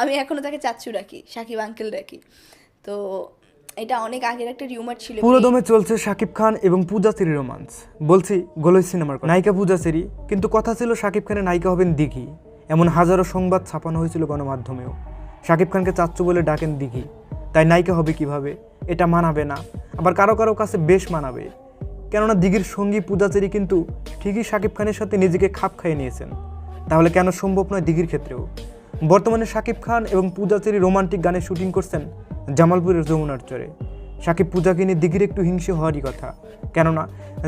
আমি এখনো তাকে চাচ্চু ডাকি, সাকিব আঙ্কেল ডাকি। তো এটা অনেক আগের একটা রিউমার ছিল। পুরো দমে চলছে শাকিব খান এবং পূজা চেরির রোমান্স। বলছি গোলই সিনেমার নায়িকা পূজা চেরি, কিন্তু কথা ছিল শাকিব খানের নায়িকা হবেন দিঘি। এমন হাজারো সংবাদ ছাপানো হয়েছিল গণমাধ্যমেও। শাকিব খানকে চাচ্চু বলে ডাকেন দিঘি, তাই নায়িকা হবে কিভাবে? এটা মানাবে না, আবার কারো কারো কাছে বেশ মানাবে। কেননা দিঘির সঙ্গী পূজা চেরি কিন্তু ঠিকই শাকিব খানের সাথে নিজেকে খাপ খাইয়ে নিয়েছেন। তাহলে কেন সম্ভব নয় দিঘির ক্ষেত্রেও? বর্তমানে শাকিব খান এবং পূজা চেরি রোমান্টিক গানের শুটিং করছেন জামালপুরের যমুনার চরে। শাকিব পূজাকে নিয়ে দিঘির একটু হিংসে হওয়ারই কথা, কেননা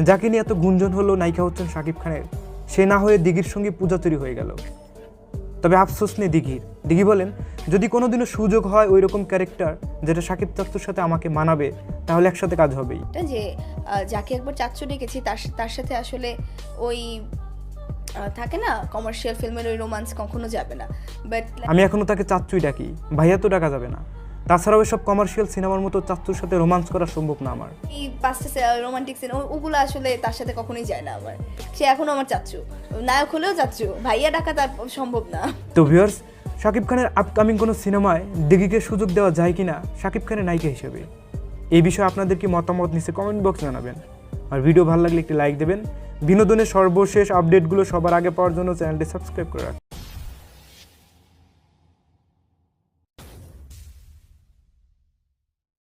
যাকে নিয়ে এত গুঞ্জন হলো নায়িকা হচ্ছেন শাকিব খানের, সে না হয়ে দিঘির সঙ্গে পূজা চেরি হয়ে গেল। তবে আফসোস নেই দিঘির। দিঘি বলেন, যদি কোনোদিনও সুযোগ হয় ওই রকম ক্যারেক্টার যেটা শাকিব চাচ্চুর সাথে আমাকে মানাবে, তাহলে একসাথে কাজ হবেই। যে যাকে একবার চাচ্চু ডেকেছি তার সাথে আসলে ওই থাকে না কমার্শিয়াল ফিল্মের ওই রোমান্স কখনো যাবে না। বাট আমি এখনো তাকে চাচ্চুই ডাকি, ভাইয়া তো ডাকা যাবে না। তাছাড়াও এসব কমার্শিয়াল সিনেমার মতো চাচ্চুর সাথে রোমান্স করা সম্ভব না আমার। এই পাঁচটা রোমান্টিক সিনেমা ওগুলো আসলে তার সাথে কখনোই যায় না আমার। সে এখনো আমার চাচ্চু, নায়ক হলেও চাচ্চু, ভাইয়া ডাকা তার সম্ভব না। তো ভিউয়ার্স, শাকিব খানের আপকামিং কোনো সিনেমায় দিঘিকে সুযোগ দেওয়া যায় কিনা শাকিব খানের নায়িকা হিসেবে, এই বিষয়ে আপনাদের কি মতামত নিচে কমেন্ট বক্স জানাবেন। আর ভিডিও ভালো লাগলে একটি লাইক দেবেন। বিনোদনের সর্বশেষ আপডেটগুলো সবার আগে পাওয়ার জন্য চ্যানেলটি সাবস্ক্রাইব করে রাখবেন।